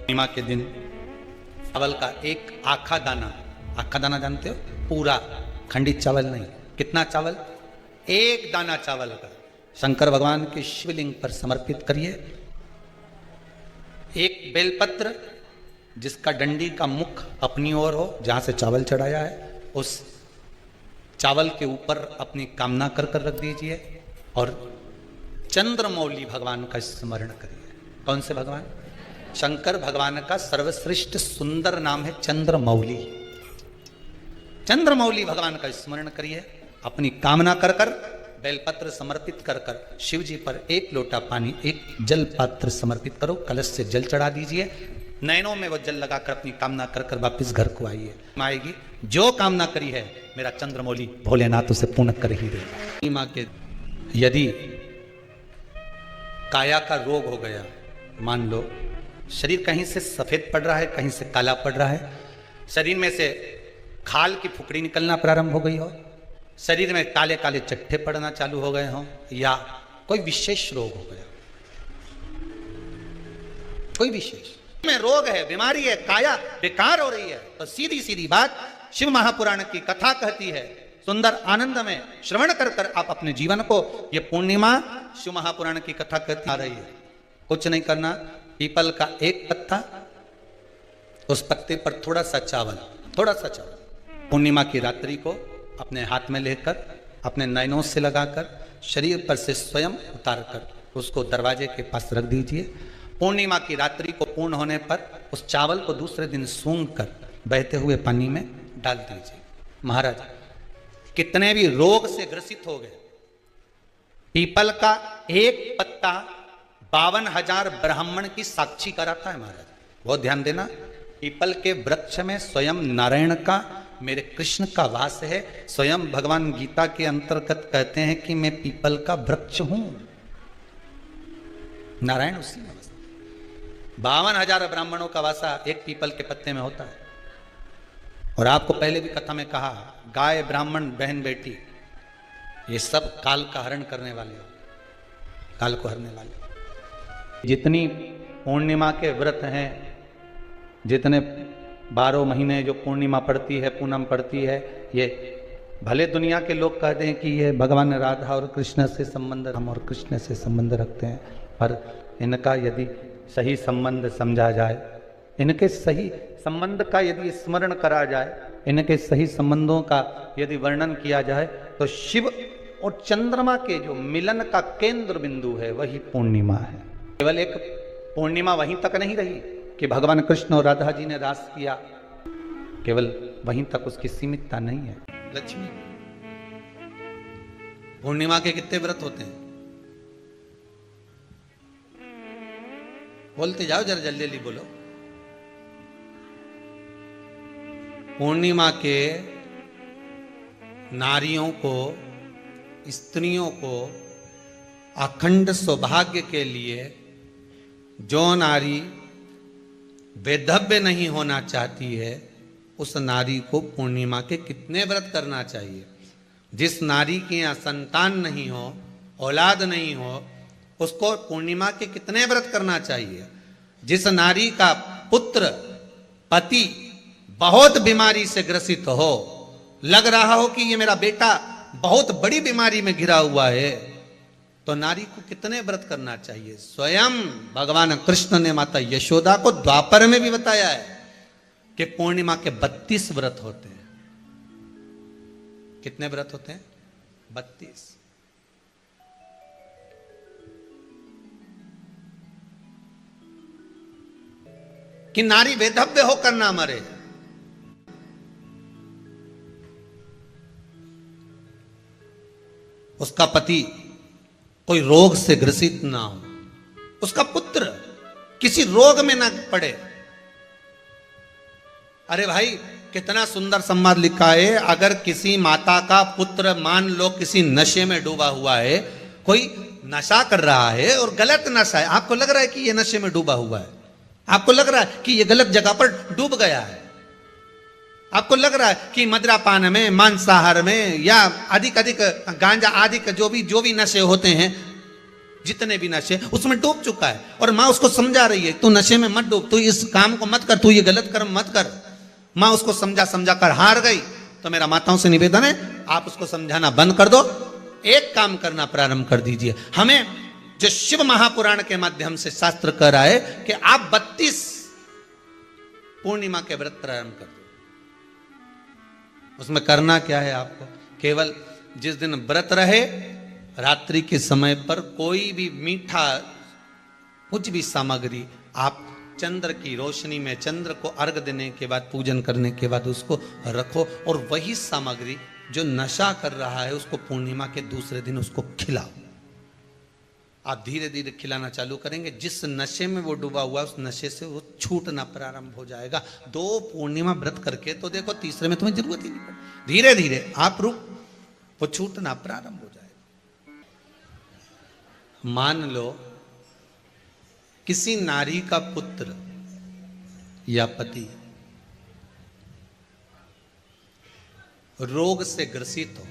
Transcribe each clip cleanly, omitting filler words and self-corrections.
पूर्णिमा के दिन चावल का एक आखा दाना जानते हो, पूरा खंडित चावल नहीं, कितना चावल, एक दाना चावल का शंकर भगवान के शिवलिंग पर समर्पित करिए। एक बेलपत्र जिसका डंडी का मुख अपनी ओर हो, जहां से चावल चढ़ाया है, उस चावल के ऊपर अपनी कामना कर कर रख दीजिए और चंद्रमौली भगवान का स्मरण करिए। कौन से भगवान? शंकर भगवान का सर्वश्रेष्ठ सुंदर नाम है चंद्रमौली। चंद्रमौली भगवान का स्मरण करिए, अपनी कामना कर कर बेलपत्र समर्पित कर कर शिव जी पर एक लोटा पानी, एक जल पात्र समर्पित करो, कलश से जल चढ़ा दीजिए, नैनों में वो जल लगाकर अपनी कामना कर कर वापिस घर को आइए। आएगी जो कामना करी है मेरा चंद्रमौली भोलेनाथ उसे पूर्ण कर ही देगा। माँ के यदि काया का रोग हो गया, मान लो शरीर कहीं से सफेद पड़ रहा है, कहीं से काला पड़ रहा है, शरीर में से खाल की फुकड़ी निकलना प्रारंभ हो गई हो, शरीर में काले काले चट्टे पड़ना चालू हो गए हों, या कोई विशेष रोग हो गया, कोई विशेष में रोग है, बीमारी है, काया बेकार हो रही है, तो सीधी सीधी बात शिव महापुराण की कथा कहती है, सुंदर आनंद में श्रवण कर कर आप अपने जीवन को, ये पूर्णिमा शिव महापुराण की कथा कहती आ रही है। कुछ नहीं करना, पीपल का एक पत्ता, उस पत्ते पर थोड़ा सा चावल, पूर्णिमा की रात्रि को अपने हाथ में लेकर, अपने नैनों से लगाकर, शरीर पर से स्वयं उतार कर उसको दरवाजे के पास रख दीजिए। पूर्णिमा की रात्रि को पूर्ण होने पर उस चावल को दूसरे दिन सूंघ कर बहते हुए पानी में डाल दीजिए। महाराज कितने भी रोग से ग्रसित हो गए, पीपल का एक पत्ता 52,000 ब्राह्मण की साक्षी कराता है। महाराज बहुत ध्यान देना, पीपल के वृक्ष में स्वयं नारायण का, मेरे कृष्ण का वास है। स्वयं भगवान गीता के अंतर्गत कहते हैं कि मैं पीपल का वृक्ष हूं, नारायण उसी में 52,000 ब्राह्मणों का वासा एक पीपल के पत्ते में होता है। और आपको पहले भी कथा में कहा, गाय ब्राह्मण बहन बेटी ये सब काल का हरण करने वाले हो, काल को हरने वाले। जितनी पूर्णिमा के व्रत हैं, जितने 12 महीने जो पूर्णिमा पड़ती है, पूनम पड़ती है, ये भले दुनिया के लोग कहते हैं कि ये भगवान राधा और कृष्ण से संबंध, हम और कृष्ण से संबंध रखते हैं, पर इनका यदि सही संबंध समझा जाए, इनके सही संबंध का यदि स्मरण करा जाए, इनके सही संबंधों का यदि वर्णन किया जाए, तो शिव और चंद्रमा के जो मिलन का केंद्र बिंदु है वही पूर्णिमा है। केवल एक पूर्णिमा वहीं तक नहीं रही कि भगवान कृष्ण और राधा जी ने रास किया, केवल वहीं तक उसकी सीमितता नहीं है। लक्ष्मी पूर्णिमा के कितने व्रत होते हैं? बोलते जाओ जरा, जल्दी जल्दी बोलो। पूर्णिमा के नारियों को, स्त्रियों को अखंड सौभाग्य के लिए, जो नारी वैधव्य नहीं होना चाहती है, उस नारी को पूर्णिमा के कितने व्रत करना चाहिए। जिस नारी के यहाँ संतान नहीं हो, औलाद नहीं हो, उसको पूर्णिमा के कितने व्रत करना चाहिए। जिस नारी का पुत्र, पति बहुत बीमारी से ग्रसित हो, लग रहा हो कि ये मेरा बेटा बहुत बड़ी बीमारी में घिरा हुआ है, तो नारी को कितने व्रत करना चाहिए। स्वयं भगवान कृष्ण ने माता यशोदा को द्वापर में भी बताया है कि पूर्णिमा के 32 व्रत होते हैं। कितने व्रत होते हैं? 32। कि नारी वैधव्य होकर ना मरे। उसका पति कोई रोग से ग्रसित ना हो, उसका पुत्र किसी रोग में ना पड़े। अरे भाई कितना सुंदर संवाद लिखा है, अगर किसी माता का पुत्र मान लो किसी नशे में डूबा हुआ है, कोई नशा कर रहा है और गलत नशा है, आपको लग रहा है कि ये नशे में डूबा हुआ है, आपको लग रहा है कि ये गलत जगह पर डूब गया है, आपको लग रहा है कि मदिरापान में, मांसाहार में, या अधिक गांजा आदि जो भी नशे होते हैं, जितने भी नशे उसमें डूब चुका है, और माँ उसको समझा रही है तू नशे में मत डूब, तू इस काम को मत कर, तू ये गलत कर्म मत कर। माँ उसको समझा समझा कर हार गई। तो मेरा माताओं से निवेदन है, आप उसको समझाना बंद कर दो, एक काम करना प्रारंभ कर दीजिए। हमें जो शिव महापुराण के माध्यम से शास्त्र कह रहा है कि आप 32 पूर्णिमा के व्रत प्रारंभ कर दो। उसमें करना क्या है आपको, केवल जिस दिन व्रत रहे रात्रि के समय पर कोई भी मीठा कुछ भी सामग्री आप चंद्र की रोशनी में, चंद्र को अर्घ देने के बाद, पूजन करने के बाद उसको रखो, और वही सामग्री जो नशा कर रहा है उसको पूर्णिमा के दूसरे दिन उसको खिलाओ। आप धीरे धीरे खिलाना चालू करेंगे, जिस नशे में वो डूबा हुआ उस नशे से वो छूटना प्रारंभ हो जाएगा। 2 पूर्णिमा व्रत करके तो देखो, तीसरे में तुम्हें जरूरत ही नहीं पड़ेगी। धीरे धीरे आप रुक, वो छूटना प्रारंभ हो जाएगा। मान लो किसी नारी का पुत्र या पति रोग से ग्रसित हो,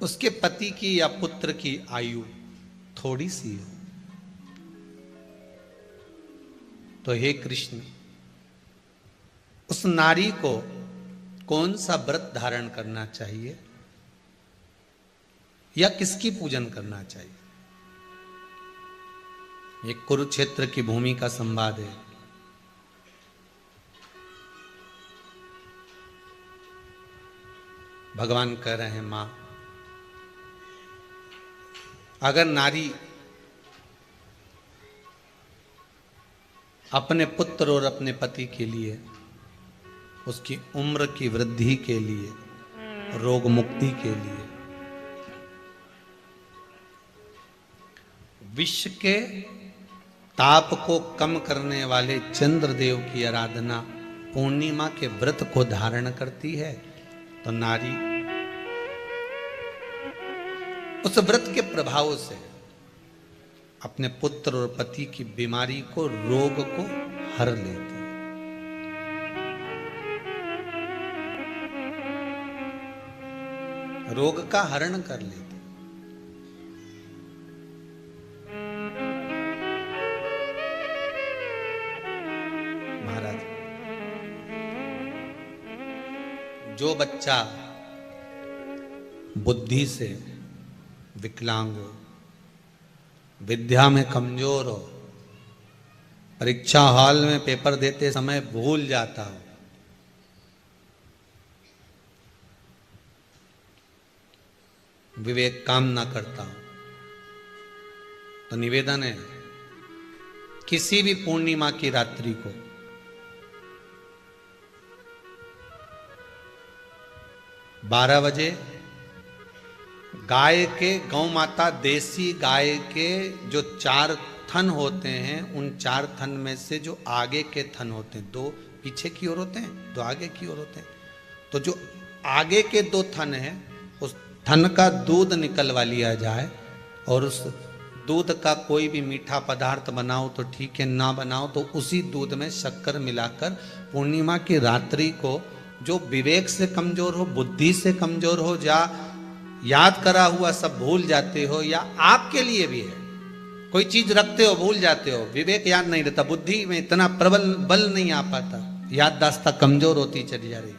उसके पति की या पुत्र की आयु थोड़ी सी हो, तो हे कृष्ण, उस नारी को कौन सा व्रत धारण करना चाहिए या किसकी पूजन करना चाहिए? ये कुरुक्षेत्र की भूमि का संवाद है। भगवान कह रहे हैं, मां, अगर नारी अपने पुत्र और अपने पति के लिए, उसकी उम्र की वृद्धि के लिए, रोग मुक्ति के लिए, विश्व के ताप को कम करने वाले चंद्रदेव की आराधना पूर्णिमा के व्रत को धारण करती है, तो नारी उस व्रत के प्रभाव से अपने पुत्र और पति की बीमारी को, रोग को हर लेती है। रोग का हरण कर लेती। महाराज, जो बच्चा बुद्धि से विकलांग हो, विद्या में कमजोर हो, परीक्षा हॉल में पेपर देते समय भूल जाता हो, विवेक काम ना करता हो, तो निवेदन है किसी भी पूर्णिमा की रात्रि को बारह बजे गाय के, गौ माता देसी गाय के जो 4 थन होते हैं, उन 4 थन में से जो आगे के थन होते हैं, 2 पीछे की ओर होते हैं, 2 आगे की ओर होते हैं, तो जो आगे के 2 थन हैं उस थन का दूध निकलवा लिया जाए, और उस दूध का कोई भी मीठा पदार्थ बनाओ तो ठीक है, ना बनाओ तो उसी दूध में शक्कर मिलाकर पूर्णिमा की रात्रि को, जो विवेक से कमजोर हो, बुद्धि से कमजोर हो, या याद करा हुआ सब भूल जाते हो, या आपके लिए भी है कोई चीज रखते हो भूल जाते हो, विवेक याद नहीं रहता, बुद्धि में इतना प्रबल बल नहीं आ पाता, याददाश्त कमजोर होती चली जा रही,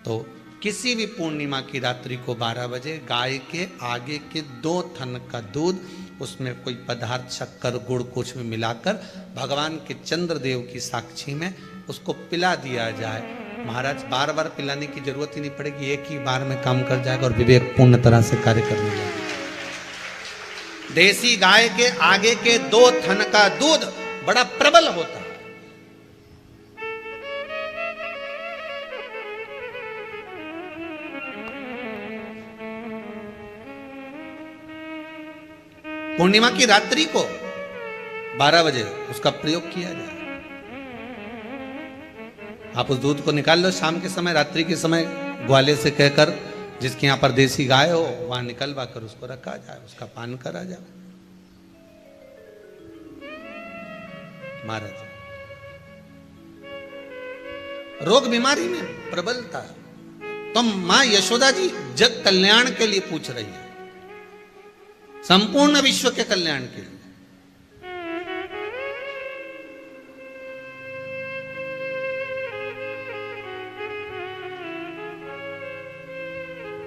तो किसी भी पूर्णिमा की रात्रि को 12 बजे गाय के आगे के 2 थन का दूध, उसमें कोई पदार्थ, शक्कर, गुड़ कुछ भी मिलाकर भगवान के चंद्रदेव की साक्षी में उसको पिला दिया जाए। महाराज, बार बार पिलाने की जरूरत ही नहीं पड़ेगी, एक ही बार में काम कर जाएगा और विवेक पूर्ण तरह से कार्य करने लगेगा। देसी गाय के आगे के 2 थन का दूध बड़ा प्रबल होता है। पूर्णिमा की रात्रि को 12 बजे उसका प्रयोग किया जाए। आप उस दूध को निकाल लो, शाम के समय, रात्रि के समय ग्वाले से कहकर, जिसके यहाँ पर देसी गाय हो, वहां निकलवा कर उसको रखा जाए, उसका पान करा जाए। महाराज, रोग बीमारी में प्रबलता तो मां यशोदा जी जग कल्याण के लिए पूछ रही है, संपूर्ण विश्व के कल्याण के लिए।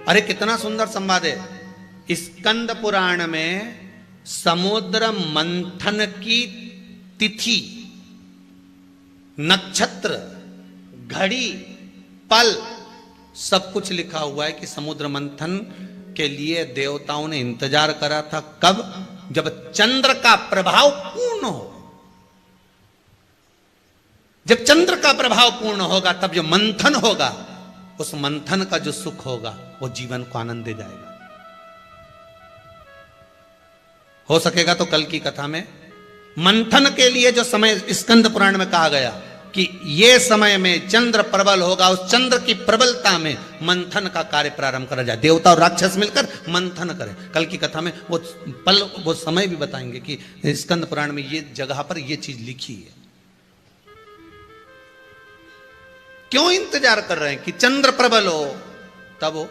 अरे कितना सुंदर संवाद है। स्कंद पुराण में समुद्र मंथन की तिथि, नक्षत्र, घड़ी, पल सब कुछ लिखा हुआ है कि समुद्र मंथन के लिए देवताओं ने इंतजार करा था। कब? जब चंद्र का प्रभाव पूर्ण हो। जब चंद्र का प्रभाव पूर्ण होगा तब जो मंथन होगा, उस मंथन का जो सुख होगा वो जीवन को आनंद दे जाएगा। हो सकेगा तो कल की कथा में मंथन के लिए जो समय स्कंद पुराण में कहा गया कि ये समय में चंद्र प्रबल होगा, उस चंद्र की प्रबलता में मंथन का कार्य प्रारंभ करा जाए। देवता और राक्षस मिलकर मंथन करें। कल की कथा में वो पल, वो समय भी बताएंगे कि स्कंद पुराण में ये जगह पर ये चीज लिखी है। क्यों इंतजार कर रहे हैं कि चंद्र प्रबल हो तब हो?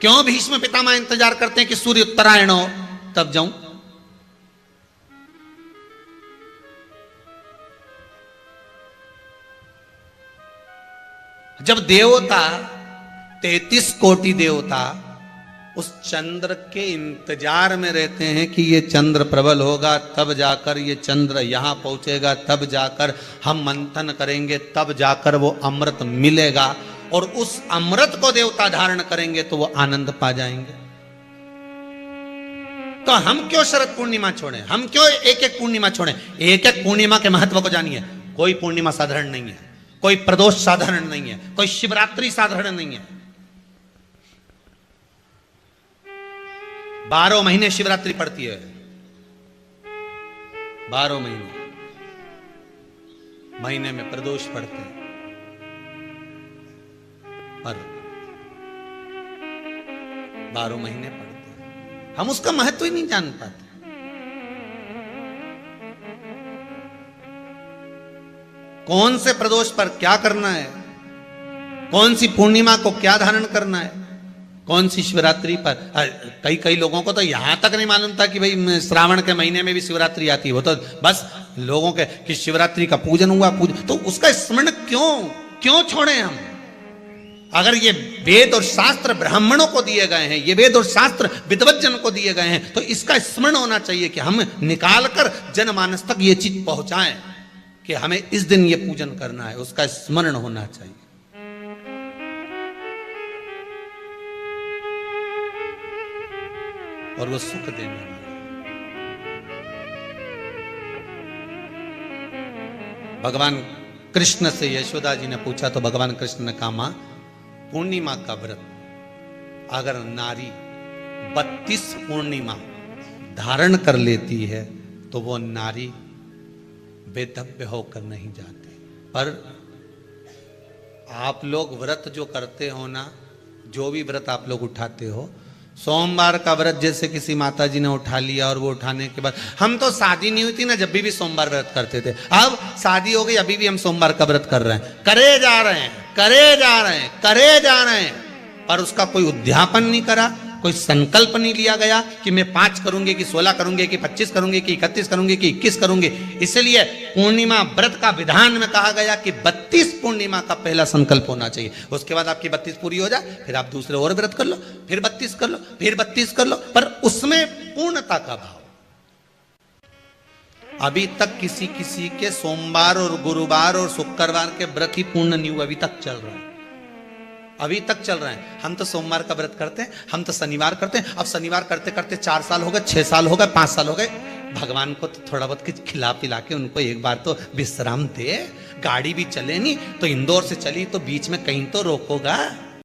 क्यों भीष्म पितामह इंतजार करते हैं कि सूर्य उत्तरायण हो तब जाऊं? जब देवता 33 कोटि देवता उस चंद्र के इंतजार में रहते हैं कि ये चंद्र प्रबल होगा, तब जाकर ये चंद्र यहां पहुंचेगा, तब जाकर हम मंथन करेंगे, तब जाकर वो अमृत मिलेगा, और उस अमृत को देवता धारण करेंगे तो वो आनंद पा जाएंगे। तो हम क्यों शरद पूर्णिमा छोड़ें? हम क्यों एक एक पूर्णिमा छोड़ें? एक एक पूर्णिमा के महत्व को जानिए। कोई पूर्णिमा साधारण नहीं है, कोई प्रदोष साधारण नहीं है, कोई शिवरात्रि साधारण नहीं है। 12 महीने शिवरात्रि पड़ती है, 12 महीने में प्रदोष पड़ते हैं, पर 12 महीने पड़ते हैं। हम उसका महत्व ही नहीं जान पाते। कौन से प्रदोष पर क्या करना है, कौन सी पूर्णिमा को क्या धारण करना है, कौन सी शिवरात्रि पर। कई लोगों को तो यहां तक नहीं मालूम था कि भाई श्रावण के महीने में भी शिवरात्रि आती है। वो तो बस लोगों के कि शिवरात्रि का पूजन हुआ, तो उसका स्मरण क्यों छोड़े हम? अगर ये वेद और शास्त्र ब्राह्मणों को दिए गए हैं, ये वेद और शास्त्र विद्वज्जन को दिए गए हैं, तो इसका स्मरण होना चाहिए कि हम निकालकर जनमानस तक ये चीज पहुंचाएं कि हमें इस दिन ये पूजन करना है। उसका स्मरण होना चाहिए। और वो सुख देने वाला। भगवान कृष्ण से यशोदा जी ने पूछा तो भगवान कृष्ण ने कहा, मां पूर्णिमा का व्रत अगर नारी 32 पूर्णिमा धारण कर लेती है तो वो नारी बेधव्य होकर नहीं जाती। पर आप लोग व्रत जो करते हो ना, जो भी व्रत आप लोग उठाते हो, सोमवार का व्रत जैसे किसी माता जी ने उठा लिया और वो उठाने के बाद, हम तो शादी नहीं हुई थी ना जब भी सोमवार व्रत करते थे, अब शादी हो गई अभी भी हम सोमवार का व्रत कर रहे हैं, करे जा रहे हैं, करे जा रहे हैं, करे जा रहे हैं, पर उसका कोई उद्यापन नहीं करा, कोई संकल्प नहीं लिया गया कि मैं 5 करूंगी कि 16 करूंगी कि 25 करूंगी कि 31 करूंगी कि 21 करूंगी। इसलिए पूर्णिमा व्रत का विधान में कहा गया कि 32 पूर्णिमा का पहला संकल्प होना चाहिए। उसके बाद आपकी 32 पूरी हो जाए, फिर आप दूसरे और व्रत कर लो, फिर 32 कर लो, फिर 32 कर लो, पर उसमें पूर्णता का भाव। अभी तक किसी के सोमवार और गुरुवार और शुक्रवार के व्रत ही पूर्ण नहीं हुआ, अभी तक चल रहा है, अभी तक चल रहे हैं। हम तो सोमवार का व्रत करते हैं, हम तो शनिवार करते हैं, अब शनिवार करते करते 4 साल हो गए, 6 साल हो गए, 5 साल हो गए। भगवान को तो थोड़ा बहुत कुछ खिला पिला के उनको एक बार तो विश्राम दे। गाड़ी भी चले नहीं तो इंदौर से चली तो बीच में कहीं तो रोकोगा।